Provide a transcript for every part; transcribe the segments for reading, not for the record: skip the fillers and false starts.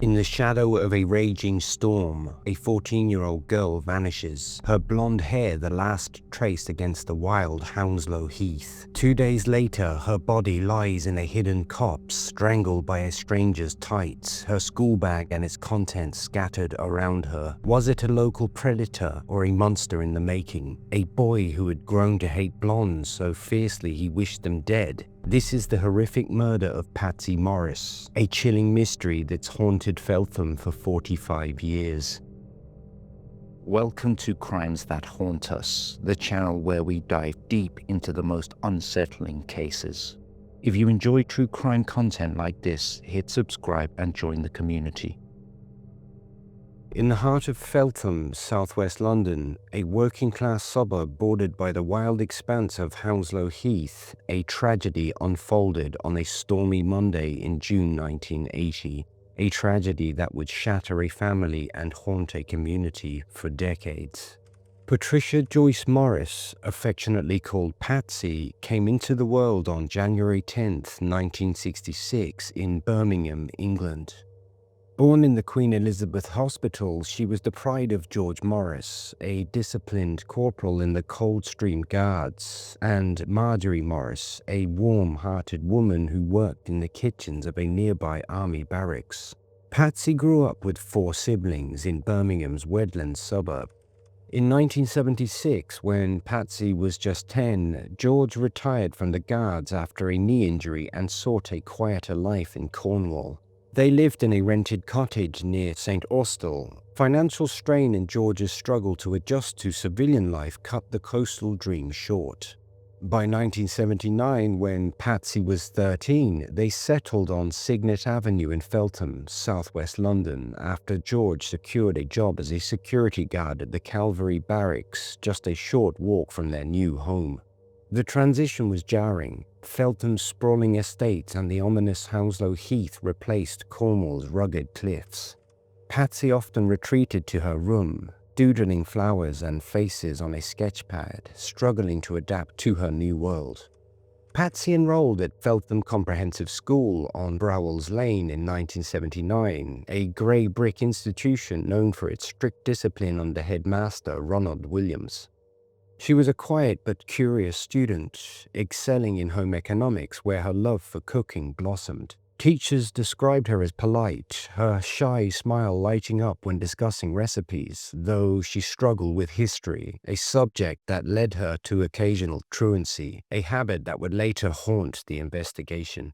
In the shadow of a raging storm, a 14-year-old girl vanishes, her blonde hair the last trace against the wild Hounslow Heath. 2 days later, her body lies in a hidden copse, strangled by a stranger's tights, her school bag and its contents scattered around her. Was it a local predator or a monster in the making? A boy who had grown to hate blondes so fiercely he wished them dead? This is the horrific murder of Patsy Morris, a chilling mystery that's haunted Feltham for 45 years. Welcome to Crimes That Haunt Us, the channel where we dive deep into the most unsettling cases. If you enjoy true crime content like this, hit subscribe and join the community. In the heart of Feltham, southwest London, a working-class suburb bordered by the wild expanse of Hounslow Heath, a tragedy unfolded on a stormy Monday in June 1980. A tragedy that would shatter a family and haunt a community for decades. Patricia Joyce Morris, affectionately called Patsy, came into the world on January 10, 1966 in Birmingham, England. Born in the Queen Elizabeth Hospital, she was the pride of George Morris, a disciplined corporal in the Coldstream Guards, and Marjorie Morris, a warm-hearted woman who worked in the kitchens of a nearby army barracks. Patsy grew up with 4 siblings in Birmingham's Wedlands suburb. In 1976, when Patsy was just 10, George retired from the Guards after a knee injury and sought a quieter life in Cornwall. They lived in a rented cottage near St. Austell. Financial strain and George's struggle to adjust to civilian life cut the coastal dream short. By 1979, when Patsy was 13, they settled on Signet Avenue in Feltham, southwest London, after George secured a job as a security guard at the Calvary Barracks, just a short walk from their new home. The transition was jarring. Feltham's sprawling estates and the ominous Hounslow Heath replaced Cornwall's rugged cliffs. Patsy often retreated to her room, doodling flowers and faces on a sketchpad, struggling to adapt to her new world. Patsy enrolled at Feltham Comprehensive School on Browells Lane in 1979, a grey brick institution known for its strict discipline under headmaster Ronald Williams. She was a quiet but curious student, excelling in home economics where her love for cooking blossomed. Teachers described her as polite, her shy smile lighting up when discussing recipes, though she struggled with history, a subject that led her to occasional truancy, a habit that would later haunt the investigation.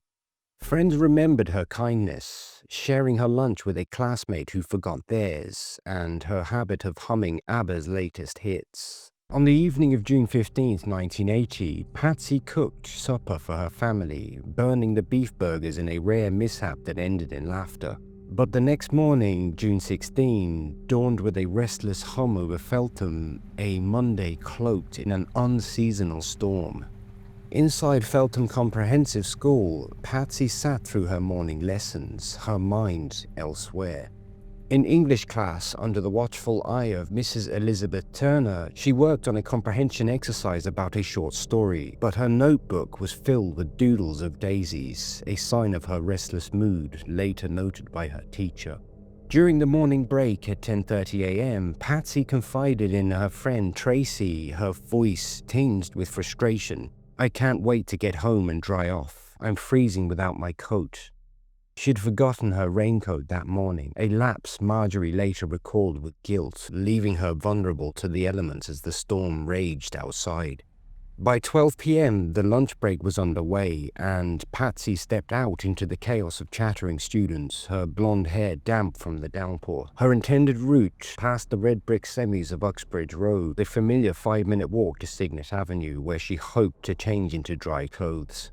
Friends remembered her kindness, sharing her lunch with a classmate who forgot theirs, and her habit of humming ABBA's latest hits. On the evening of June 15, 1980, Patsy cooked supper for her family, burning the beef burgers in a rare mishap that ended in laughter. But the next morning, June 16, dawned with a restless hum over Feltham, a Monday cloaked in an unseasonal storm. Inside Feltham Comprehensive School, Patsy sat through her morning lessons, her mind elsewhere. In English class, under the watchful eye of Mrs. Elizabeth Turner, she worked on a comprehension exercise about a short story, but her notebook was filled with doodles of daisies, a sign of her restless mood, later noted by her teacher. During the morning break at 10:30 a.m., Patsy confided in her friend Tracy, her voice tinged with frustration. "I can't wait to get home and dry off. I'm freezing without my coat." She'd forgotten her raincoat that morning, a lapse Marjorie later recalled with guilt, leaving her vulnerable to the elements as the storm raged outside. By 12 p.m., the lunch break was underway, and Patsy stepped out into the chaos of chattering students, her blonde hair damp from the downpour. Her intended route past the red brick semis of Uxbridge Road, the familiar 5-minute walk to Signet Avenue, where she hoped to change into dry clothes.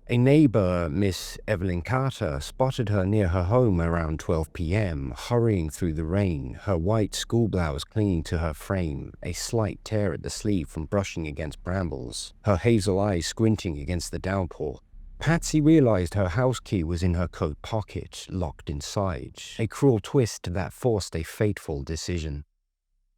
A neighbor, Miss Evelyn Carter, spotted her near her home around 12 p.m., hurrying through the rain, her white school blouse clinging to her frame, a slight tear at the sleeve from brushing against brambles, her hazel eyes squinting against the downpour. Patsy realized her house key was in her coat pocket, locked inside, a cruel twist that forced a fateful decision.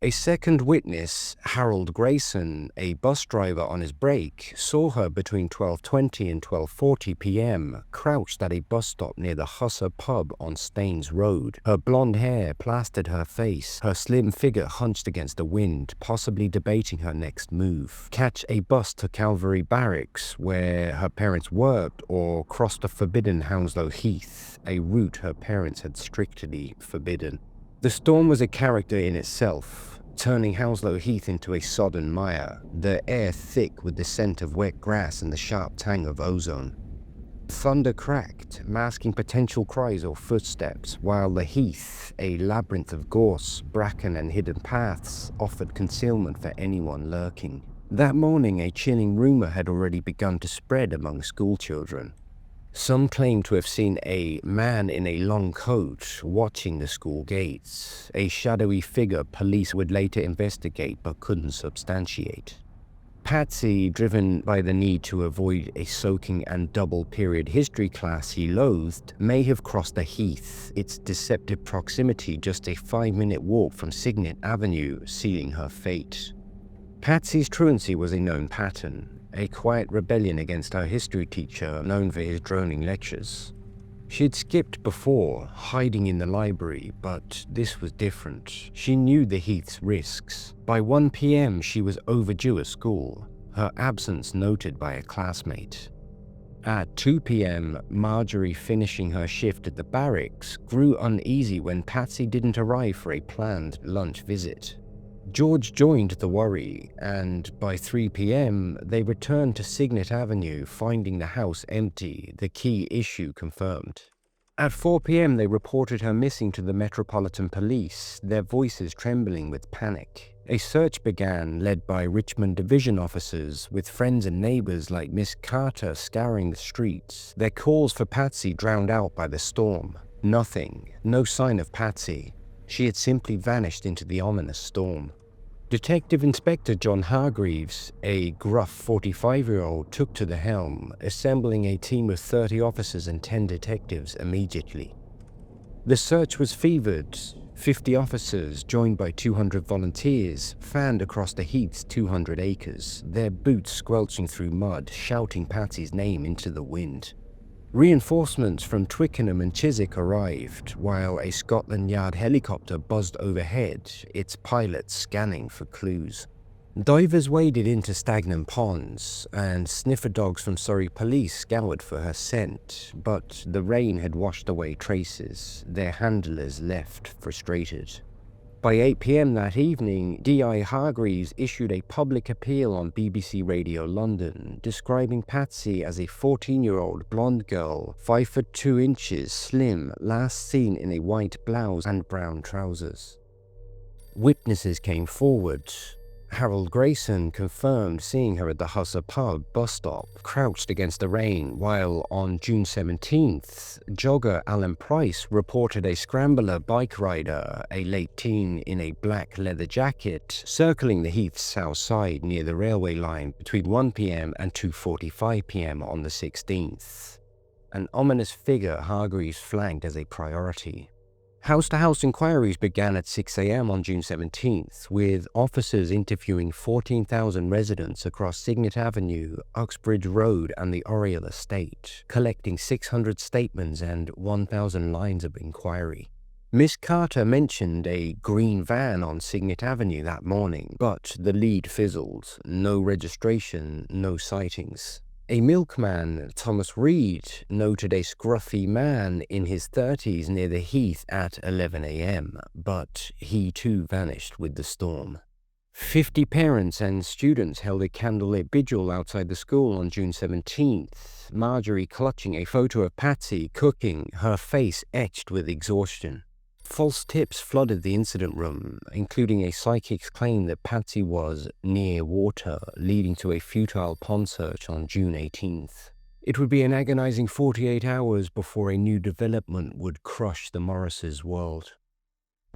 A second witness, Harold Grayson, a bus driver on his break, saw her between 12:20 and 12:40 p.m., crouched at a bus stop near the Hussar pub on Staines Road. Her blonde hair plastered her face, her slim figure hunched against the wind, possibly debating her next move. Catch a bus to Calvary Barracks, where her parents worked, or cross the forbidden Hounslow Heath, a route her parents had strictly forbidden. The storm was a character in itself, turning Hounslow Heath into a sodden mire, the air thick with the scent of wet grass and the sharp tang of ozone. Thunder cracked, masking potential cries or footsteps, while the heath, a labyrinth of gorse, bracken and hidden paths, offered concealment for anyone lurking. That morning, a chilling rumor had already begun to spread among schoolchildren. Some claimed to have seen a man in a long coat watching the school gates, a shadowy figure police would later investigate but couldn't substantiate. Patsy, driven by the need to avoid a soaking and double period history class he loathed, may have crossed the heath, its deceptive proximity just a 5-minute walk from Signet Avenue, sealing her fate. Patsy's truancy was a known pattern, a quiet rebellion against her history teacher known for his droning lectures. She'd skipped before, hiding in the library, but this was different. She knew the Heath's risks. By 1 p.m. she was overdue at school, her absence noted by a classmate. At 2 p.m, Marjorie, finishing her shift at the barracks, grew uneasy when Patsy didn't arrive for a planned lunch visit. George joined the worry, and by 3 p.m, they returned to Signet Avenue, finding the house empty, the key issue confirmed. At 4 p.m, they reported her missing to the Metropolitan Police, their voices trembling with panic. A search began, led by Richmond Division officers, with friends and neighbors like Miss Carter scouring the streets, their calls for Patsy drowned out by the storm. Nothing, no sign of Patsy. She had simply vanished into the ominous storm. Detective Inspector John Hargreaves, a gruff 45-year-old, took to the helm, assembling a team of 30 officers and 10 detectives immediately. The search was fevered. 50 officers, joined by 200 volunteers, fanned across the Heath's 200 acres, their boots squelching through mud, shouting Patsy's name into the wind. Reinforcements from Twickenham and Chiswick arrived, while a Scotland Yard helicopter buzzed overhead, its pilots scanning for clues. Divers waded into stagnant ponds, and sniffer dogs from Surrey Police scoured for her scent, but the rain had washed away traces, their handlers left frustrated. By 8 p.m. that evening, D.I. Hargreaves issued a public appeal on BBC Radio London, describing Patsy as a 14-year-old blonde girl, 5 foot 2 inches, slim, last seen in a white blouse and brown trousers. Witnesses came forward. Harold Grayson confirmed seeing her at the Hussar pub bus stop, crouched against the rain, while on June 17th, jogger Alan Price reported a scrambler bike rider, a late teen in a black leather jacket, circling the Heath's south side near the railway line between 1 p.m. and 2:45 p.m. on the 16th. An ominous figure Hargreaves flagged as a priority. House-to-house inquiries began at 6 a.m. on June 17th, with officers interviewing 14,000 residents across Signet Avenue, Uxbridge Road and the Oriel Estate, collecting 600 statements and 1,000 lines of inquiry. Miss Carter mentioned a green van on Signet Avenue that morning, but the lead fizzled. No registration, no sightings. A milkman, Thomas Reed, noted a scruffy man in his 30s near the Heath at 11 a.m., but he too vanished with the storm. 50 parents and students held a candlelit vigil outside the school on June 17th, Marjorie clutching a photo of Patsy cooking, her face etched with exhaustion. False tips flooded the incident room, including a psychic's claim that Patsy was near water, leading to a futile pond search on June 18th. It would be an agonizing 48 hours before a new development would crush the Morrises' world.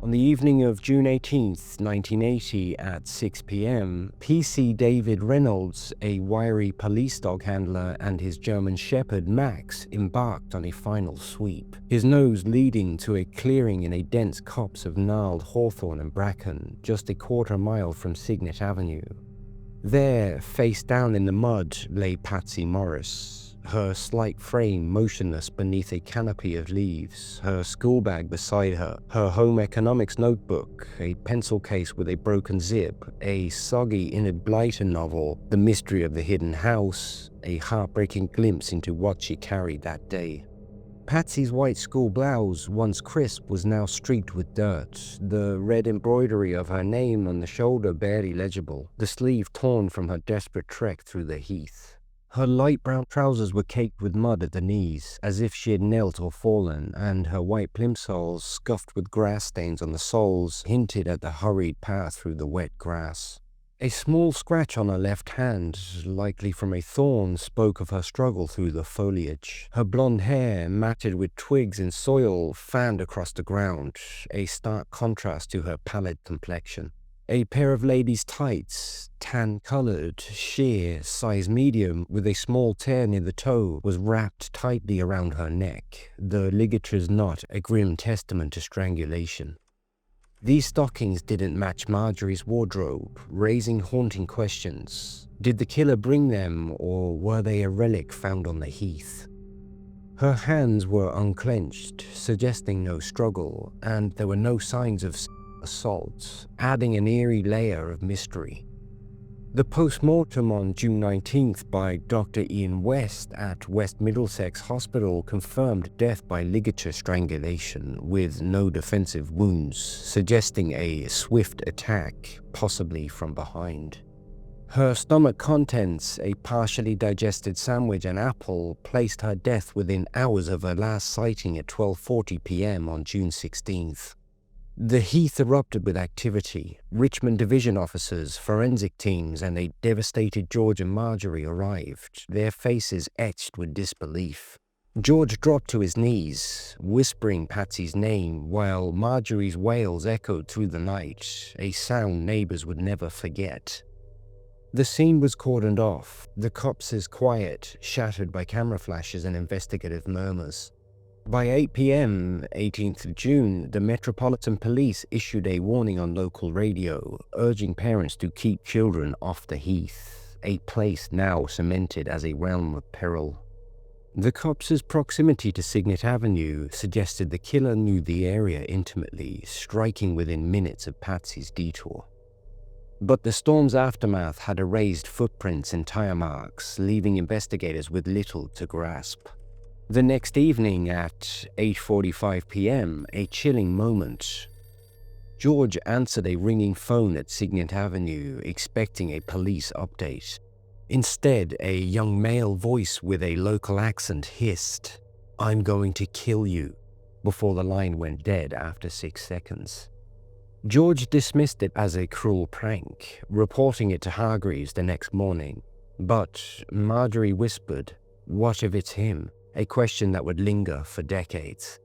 On the evening of June 18th, 1980 at 6 p.m., PC David Reynolds, a wiry police dog handler, and his German Shepherd Max embarked on a final sweep, his nose leading to a clearing in a dense copse of gnarled hawthorn and bracken just a quarter-mile from Signet Avenue. There, face down in the mud, lay Patsy Morris, her slight frame motionless beneath a canopy of leaves, her school bag beside her, her home economics notebook, a pencil case with a broken zip, a soggy Enid Blyton novel, The Mystery of the Hidden House, a heartbreaking glimpse into what she carried that day. Patsy's white school blouse, once crisp, was now streaked with dirt, the red embroidery of her name on the shoulder barely legible, the sleeve torn from her desperate trek through the heath. Her light brown trousers were caked with mud at the knees, as if she had knelt or fallen, and her white plimsolls, scuffed with grass stains on the soles, hinted at the hurried path through the wet grass. A small scratch on her left hand, likely from a thorn, spoke of her struggle through the foliage. Her blonde hair, matted with twigs and soil, fanned across the ground, a stark contrast to her pallid complexion. A pair of ladies' tights, tan-colored, sheer, size medium, with a small tear near the toe, was wrapped tightly around her neck, the ligature's knot a grim testament to strangulation. These stockings didn't match Marjorie's wardrobe, raising haunting questions. Did the killer bring them, or were they a relic found on the heath? Her hands were unclenched, suggesting no struggle, and there were no signs of assault, adding an eerie layer of mystery. The post-mortem on June 19th by Dr. Ian West at West Middlesex Hospital confirmed death by ligature strangulation with no defensive wounds, suggesting a swift attack, possibly from behind. Her stomach contents, a partially digested sandwich and apple, placed her death within hours of her last sighting at 12:40 p.m. on June 16th. The heath erupted with activity. Richmond Division officers, forensic teams, and a devastated George and Marjorie arrived, their faces etched with disbelief. George dropped to his knees, whispering Patsy's name, while Marjorie's wails echoed through the night, a sound neighbors would never forget. The scene was cordoned off, the copses quiet, shattered by camera flashes and investigative murmurs. By 8 p.m., 18th of June, the Metropolitan Police issued a warning on local radio, urging parents to keep children off the heath, a place now cemented as a realm of peril. The cops' proximity to Signet Avenue suggested the killer knew the area intimately, striking within minutes of Patsy's detour. But the storm's aftermath had erased footprints and tire marks, leaving investigators with little to grasp. The next evening at 8:45 p.m., a chilling moment. George answered a ringing phone at Signet Avenue, expecting a police update. Instead, a young male voice with a local accent hissed, "I'm going to kill you," before the line went dead after 6 seconds. George dismissed it as a cruel prank, reporting it to Hargreaves the next morning. But Marjorie whispered, "What if it's him?" A question that would linger for decades.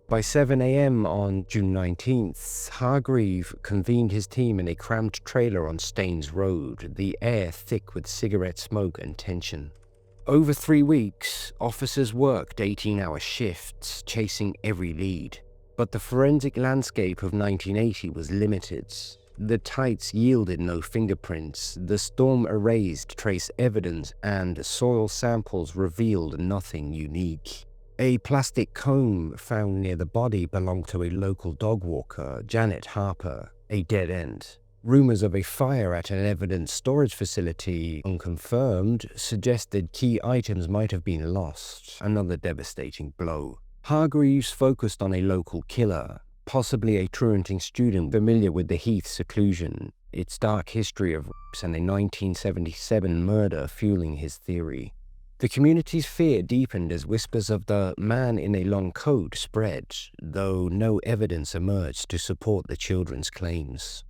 By 7 a.m. on June 19th, Hargreaves convened his team in a cramped trailer on Staines Road, the air thick with cigarette smoke and tension. Over 3 weeks, officers worked 18-hour shifts, chasing every lead. But the forensic landscape of 1980 was limited. The tights yielded no fingerprints, the storm erased trace evidence, and soil samples revealed nothing unique. A plastic comb found near the body belonged to a local dog walker, Janet Harper, a dead end. Rumors of a fire at an evidence storage facility, unconfirmed, suggested key items might have been lost, another devastating blow. Hargreaves focused on a local killer, possibly a truanting student familiar with the Heath's seclusion, its dark history of rapes and a 1977 murder fueling his theory. The community's fear deepened as whispers of the man in a long coat spread, though no evidence emerged to support the children's claims.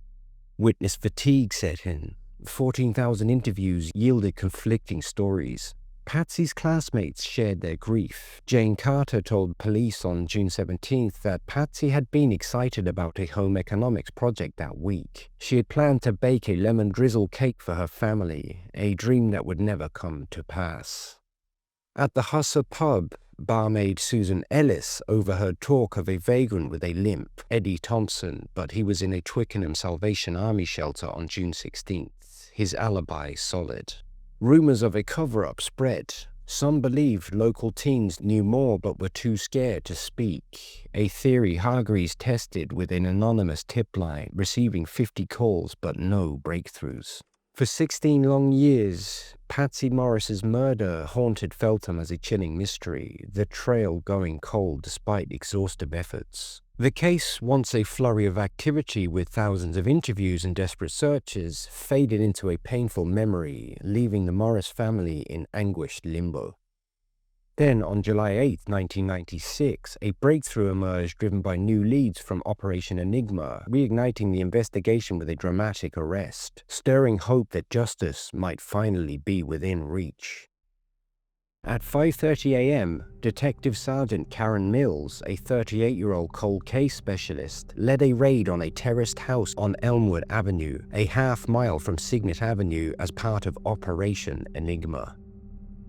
Witness fatigue set in. 14,000 interviews yielded conflicting stories. Patsy's classmates shared their grief. Jane Carter told police on June 17th that Patsy had been excited about a home economics project that week. She had planned to bake a lemon drizzle cake for her family, a dream that would never come to pass. At the Husser pub, barmaid Susan Ellis overheard talk of a vagrant with a limp, Eddie Thompson, but he was in a Twickenham Salvation Army shelter on June 16th, his alibi solid. Rumors of a cover-up spread. Some believed local teens knew more but were too scared to speak, a theory Hargreaves tested with an anonymous tip line, receiving 50 calls but no breakthroughs. For 16 long years, Patsy Morris's murder haunted Feltham as a chilling mystery, the trail going cold despite exhaustive efforts. The case, once a flurry of activity with thousands of interviews and desperate searches, faded into a painful memory, leaving the Morris family in anguished limbo. Then, on July 8, 1996, a breakthrough emerged driven by new leads from Operation Enigma, reigniting the investigation with a dramatic arrest, stirring hope that justice might finally be within reach. At 5:30 a.m., Detective Sergeant Karen Mills, a 38-year-old cold case specialist, led a raid on a terraced house on Elmwood Avenue, a half-mile from Signet Avenue, as part of Operation Enigma.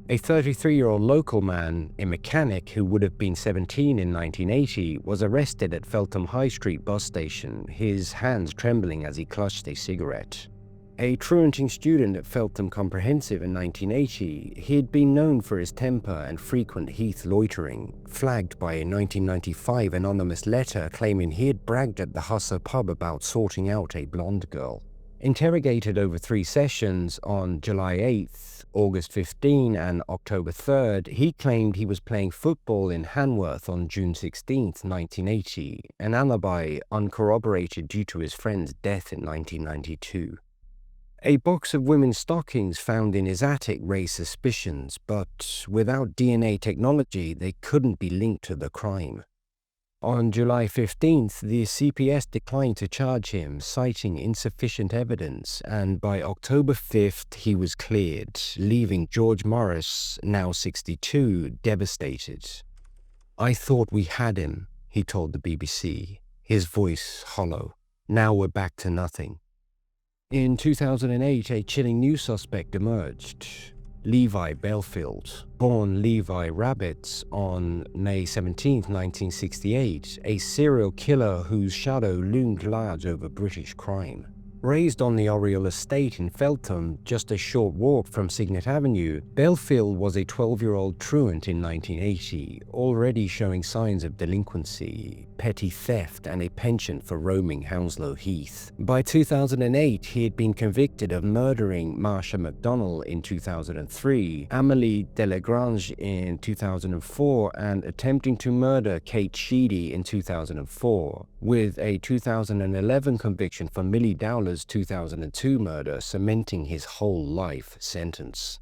A 33-year-old local man, a mechanic who would have been 17 in 1980, was arrested at Feltham High Street bus station, his hands trembling as he clutched a cigarette. A truanting student at Feltham Comprehensive in 1980, he had been known for his temper and frequent Heath loitering, flagged by a 1995 anonymous letter claiming he had bragged at the Husser pub about sorting out a blonde girl. Interrogated over 3 sessions on July 8th, August 15 and October 3rd, he claimed he was playing football in Hanworth on June 16, 1980, an alibi uncorroborated due to his friend's death in 1992. A box of women's stockings found in his attic raised suspicions, but without DNA technology, they couldn't be linked to the crime. On July 15th, the CPS declined to charge him, citing insufficient evidence, and by October 5th, he was cleared, leaving George Morris, now 62, devastated. "I thought we had him," he told the BBC, his voice hollow. "Now we're back to nothing." In 2008, a chilling new suspect emerged. Levi Bellfield, born Levi Rabbits on May 17, 1968, a serial killer whose shadow loomed large over British crime. Raised on the Oriel estate in Feltham, just a short walk from Signet Avenue, Bellfield was a 12-year-old truant in 1980, already showing signs of delinquency, petty theft, and a penchant for roaming Hounslow Heath. By 2008, he had been convicted of murdering Marsha McDonnell in 2003, Amélie Delagrange in 2004, and attempting to murder Kate Sheedy in 2004, with a 2011 conviction for Millie Dowler's 2002 murder cementing his whole life sentence.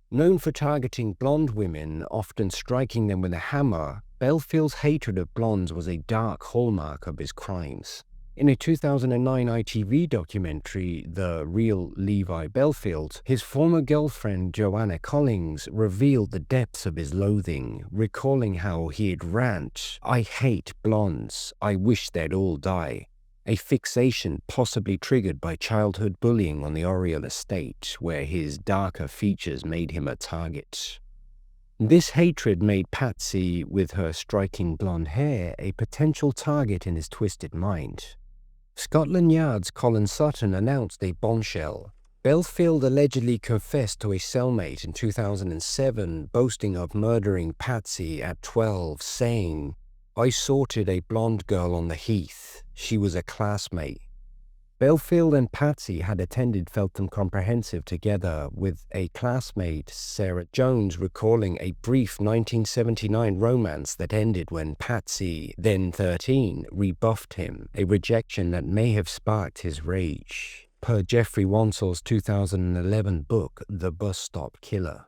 Known for targeting blonde women, often striking them with a hammer, Bellfield's hatred of blondes was a dark hallmark of his crimes. In a 2009 ITV documentary, The Real Levi Bellfield, his former girlfriend Joanna Collins revealed the depths of his loathing, recalling how he'd rant, "I hate blondes, I wish they'd all die," a fixation possibly triggered by childhood bullying on the Oriel estate, where his darker features made him a target. This hatred made Patsy, with her striking blonde hair, a potential target in his twisted mind. Scotland Yard's Colin Sutton announced a bombshell. Bellfield allegedly confessed to a cellmate in 2007, boasting of murdering Patsy at 12, saying, "I sorted a blonde girl on the Heath. She was a classmate." Bellfield and Patsy had attended Feltham Comprehensive together, with a classmate, Sarah Jones, recalling a brief 1979 romance that ended when Patsy, then 13, rebuffed him, a rejection that may have sparked his rage, per Jeffrey Wansell's 2011 book, The Bus Stop Killer.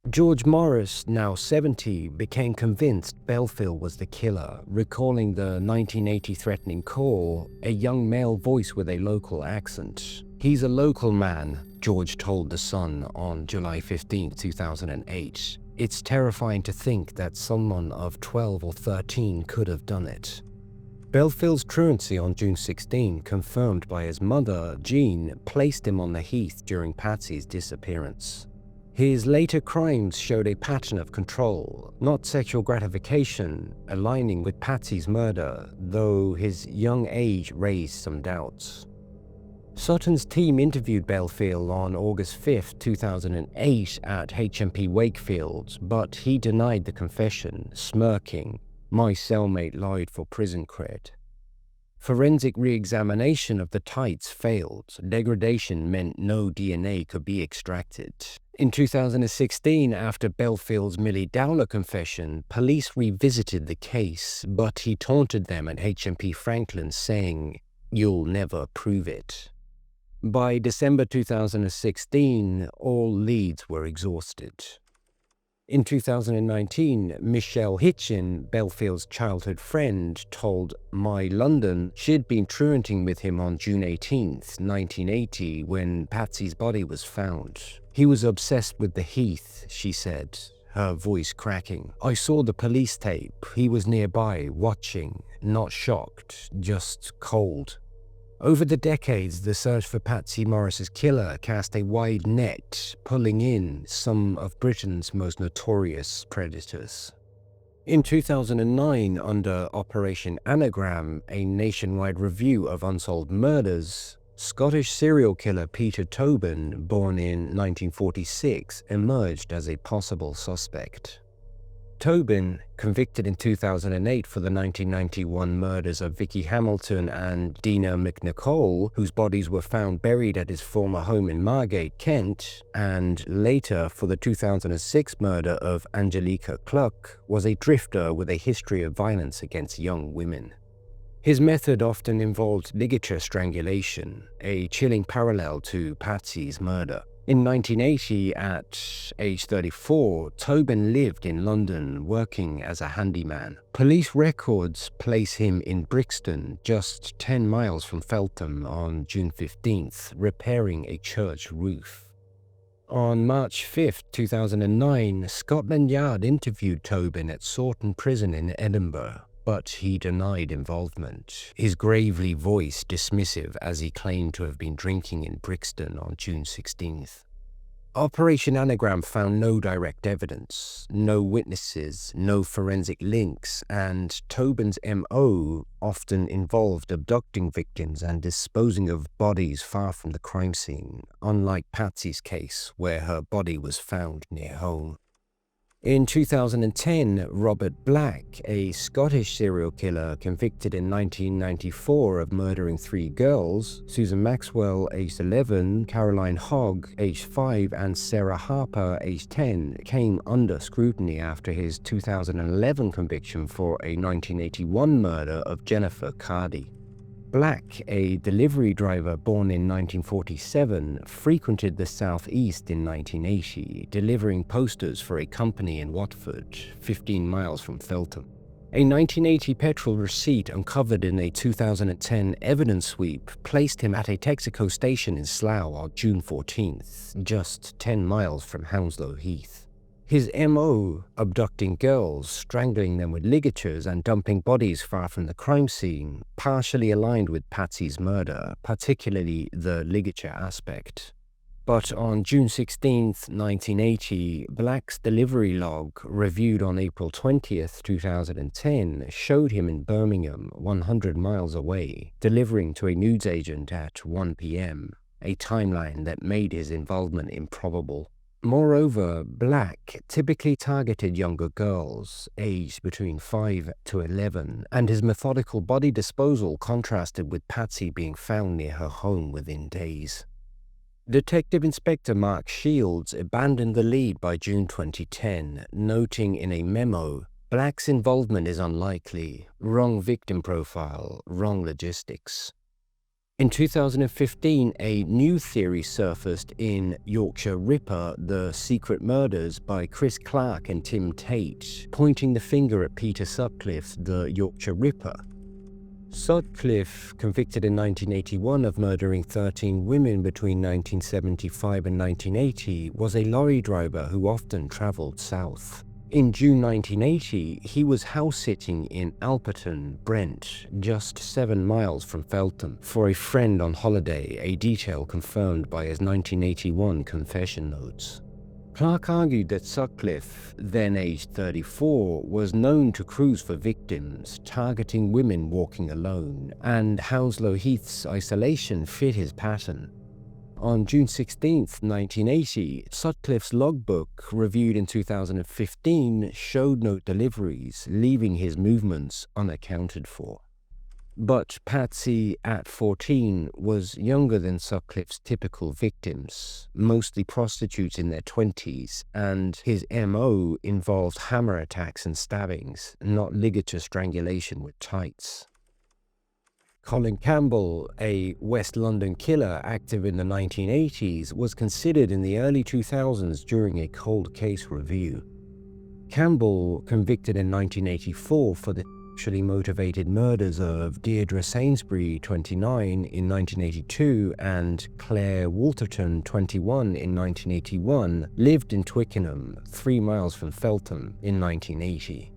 George Morris, now 70, became convinced Bellfield was the killer, recalling the 1980 threatening call, a young male voice with a local accent. "He's a local man, George told The Sun on July 15, 2008. It's terrifying to think that someone of 12 or 13 could have done it. Bellfield's truancy on June 16, confirmed by his mother, Jean, placed him on the Heath during Patsy's disappearance. His later crimes showed a pattern of control, not sexual gratification, aligning with Patsy's murder, though his young age raised some doubts. Sutton's team interviewed Bellfield on August 5, 2008 at HMP Wakefield, but he denied the confession, smirking, "My cellmate lied for prison cred." Forensic re-examination of the tights failed. Degradation meant no DNA could be extracted. In 2016, after Bellfield's Millie Dowler confession, police revisited the case, but he taunted them at HMP Franklin, saying, "You'll never prove it." By December 2016, all leads were exhausted. In 2019, Michelle Hitchin, Bellfield's childhood friend, told My London she'd been truanting with him on June 18, 1980, when Patsy's body was found. "He was obsessed with the Heath," she said, her voice cracking. "I saw the police tape. He was nearby, watching, not shocked, just cold." Over the decades, the search for Patsy Morris's killer cast a wide net, pulling in some of Britain's most notorious predators. In 2009, under Operation Anagram, a nationwide review of unsolved murders, Scottish serial killer Peter Tobin, born in 1946, emerged as a possible suspect. Tobin, convicted in 2008 for the 1991 murders of Vicky Hamilton and Dina McNicol, whose bodies were found buried at his former home in Margate, Kent, and later for the 2006 murder of Angelica Cluck, was a drifter with a history of violence against young women. His method often involved ligature strangulation, a chilling parallel to Patsy's murder. In 1980, at age 34, Tobin lived in London, working as a handyman. Police records place him in Brixton, just 10 miles from Feltham, on June 15th, repairing a church roof. On March 5, 2009, Scotland Yard interviewed Tobin at Sawton Prison in Edinburgh, but he denied involvement, his gravely voiced dismissive as he claimed to have been drinking in Brixton on June 16th. Operation Anagram found no direct evidence, no witnesses, no forensic links, and Tobin's MO often involved abducting victims and disposing of bodies far from the crime scene, unlike Patsy's case, where her body was found near home. In 2010, Robert Black, a Scottish serial killer convicted in 1994 of murdering 3 girls, Susan Maxwell, aged 11, Caroline Hogg, aged 5, and Sarah Harper, aged 10, came under scrutiny after his 2011 conviction for a 1981 murder of Jennifer Cardy. Black, a delivery driver born in 1947, frequented the southeast in 1980, delivering posters for a company in Watford, 15 miles from Feltham. A 1980 petrol receipt uncovered in a 2010 evidence sweep placed him at a Texaco station in Slough on June 14th, just 10 miles from Hounslow Heath. His MO, abducting girls, strangling them with ligatures, and dumping bodies far from the crime scene, partially aligned with Patsy's murder, particularly the ligature aspect. But on June 16, 1980, Black's delivery log, reviewed on April 20, 2010, showed him in Birmingham, 100 miles away, delivering to a newsagent at 1 p.m., a timeline that made his involvement improbable. Moreover, Black typically targeted younger girls, aged between 5 to 11, and his methodical body disposal contrasted with Patsy being found near her home within days. Detective Inspector Mark Shields abandoned the lead by June 2010, noting in a memo, "Black's involvement is unlikely, wrong victim profile, wrong logistics." In 2015, a new theory surfaced in Yorkshire Ripper, The Secret Murders by Chris Clark and Tim Tate, pointing the finger at Peter Sutcliffe, the Yorkshire Ripper. Sutcliffe, convicted in 1981 of murdering 13 women between 1975 and 1980, was a lorry driver who often travelled south. In June 1980, he was house-sitting in Alperton, Brent, just 7 miles from Feltham, for a friend on holiday, a detail confirmed by his 1981 confession notes. Clark argued that Sutcliffe, then aged 34, was known to cruise for victims, targeting women walking alone, and Hounslow Heath's isolation fit his pattern. On June 16, 1980, Sutcliffe's logbook, reviewed in 2015, showed no deliveries, leaving his movements unaccounted for. But Patsy, at 14, was younger than Sutcliffe's typical victims, mostly prostitutes in their 20s, and his MO involved hammer attacks and stabbings, not ligature strangulation with tights. Colin Campbell, a West London killer active in the 1980s, was considered in the early 2000s during a cold case review. Campbell, convicted in 1984 for the sexually motivated murders of Deirdre Sainsbury, 29, in 1982 and Claire Walterton, 21, in 1981, lived in Twickenham, 3 miles from Feltham, in 1980.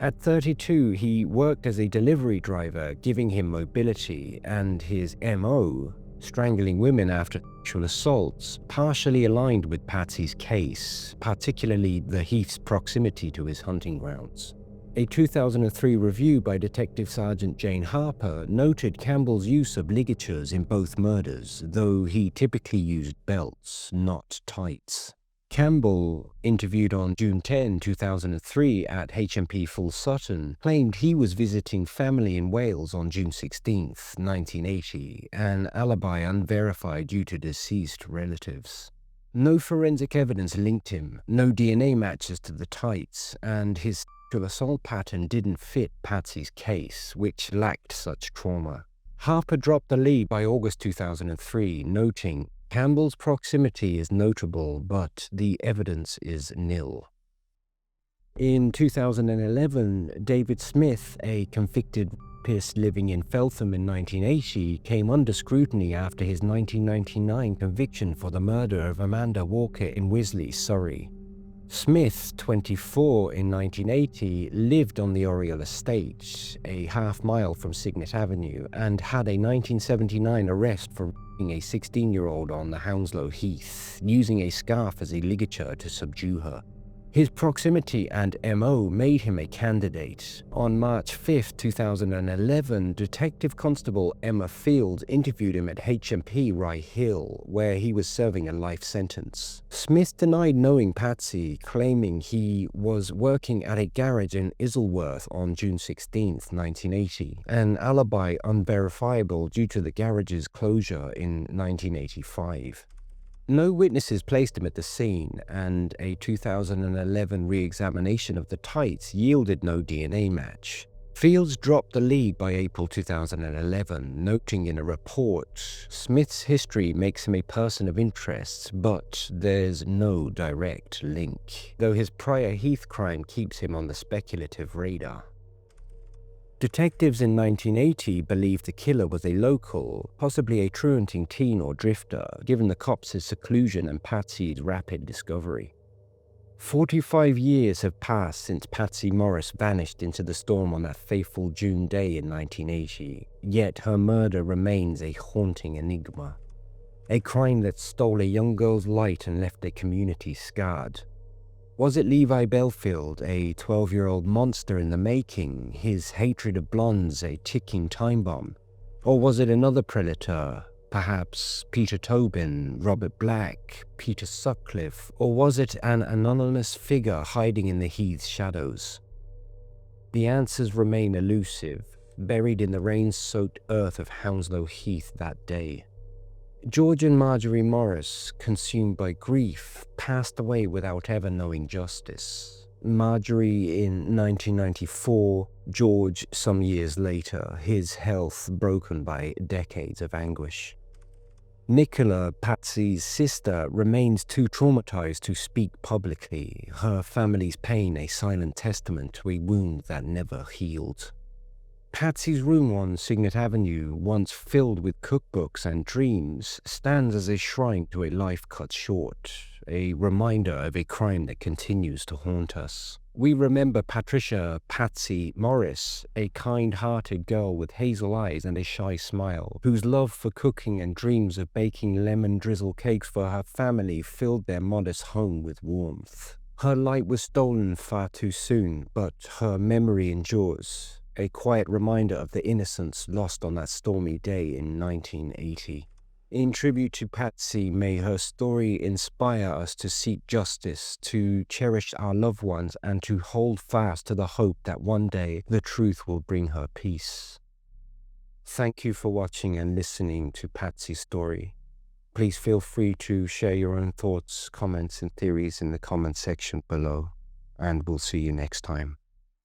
At 32, he worked as a delivery driver, giving him mobility, and his MO, strangling women after sexual assaults, partially aligned with Patsy's case, particularly the Heath's proximity to his hunting grounds. A 2003 review by Detective Sergeant Jane Harper noted Campbell's use of ligatures in both murders, though he typically used belts, not tights. Campbell, interviewed on June 10, 2003 at HMP Full Sutton, claimed he was visiting family in Wales on June 16, 1980, an alibi unverified due to deceased relatives. No forensic evidence linked him, no DNA matches to the tights, and his sexual assault pattern didn't fit Patsy's case, which lacked such trauma. Harper dropped the lead by August 2003, noting, Campbell's proximity is notable, but the evidence is nil. In 2011, David Smith, a convicted rapist living in Feltham in 1980, came under scrutiny after his 1999 conviction for the murder of Amanda Walker in Wisley, Surrey. Smith, 24, in 1980, lived on the Oriel estate, a half-mile from Signet Avenue, and had a 1979 arrest for raping a 16-year-old on the Hounslow Heath, using a scarf as a ligature to subdue her. His proximity and MO made him a candidate. On March 5, 2011, Detective Constable Emma Field interviewed him at HMP Rye Hill, where he was serving a life sentence. Smith denied knowing Patsy, claiming he was working at a garage in Isleworth on June 16, 1980, an alibi unverifiable due to the garage's closure in 1985. No witnesses placed him at the scene, and a 2011 re-examination of the tights yielded no DNA match. Fields dropped the lead by April 2011, noting in a report, Smith's history makes him a person of interest, but there's no direct link, though his prior Heath crime keeps him on the speculative radar. Detectives in 1980 believed the killer was a local, possibly a truanting teen or drifter, given the cops' seclusion and Patsy's rapid discovery. 45 years have passed since Patsy Morris vanished into the storm on that fateful June day in 1980, yet her murder remains a haunting enigma. A crime that stole a young girl's light and left a community scarred. Was it Levi Bellfield, a 12-year-old monster in the making, his hatred of blondes a ticking time bomb? Or was it another predator, perhaps Peter Tobin, Robert Black, Peter Sutcliffe? Or was it an anonymous figure hiding in the Heath's shadows? The answers remain elusive, buried in the rain-soaked earth of Hounslow Heath that day. George and Marjorie Morris, consumed by grief, passed away without ever knowing justice. Marjorie in 1994, George some years later, his health broken by decades of anguish. Nicola, Patsy's sister, remains too traumatized to speak publicly, her family's pain a silent testament to a wound that never healed. Patsy's room on Signet Avenue, once filled with cookbooks and dreams, stands as a shrine to a life cut short, a reminder of a crime that continues to haunt us. We remember Patricia Patsy Morris, a kind-hearted girl with hazel eyes and a shy smile, whose love for cooking and dreams of baking lemon drizzle cakes for her family filled their modest home with warmth. Her light was stolen far too soon, but her memory endures, a quiet reminder of the innocence lost on that stormy day in 1980. In tribute to Patsy, may her story inspire us to seek justice, to cherish our loved ones, and to hold fast to the hope that one day the truth will bring her peace. Thank you for watching and listening to Patsy's story. Please feel free to share your own thoughts, comments, and theories in the comment section below, and we'll see you next time.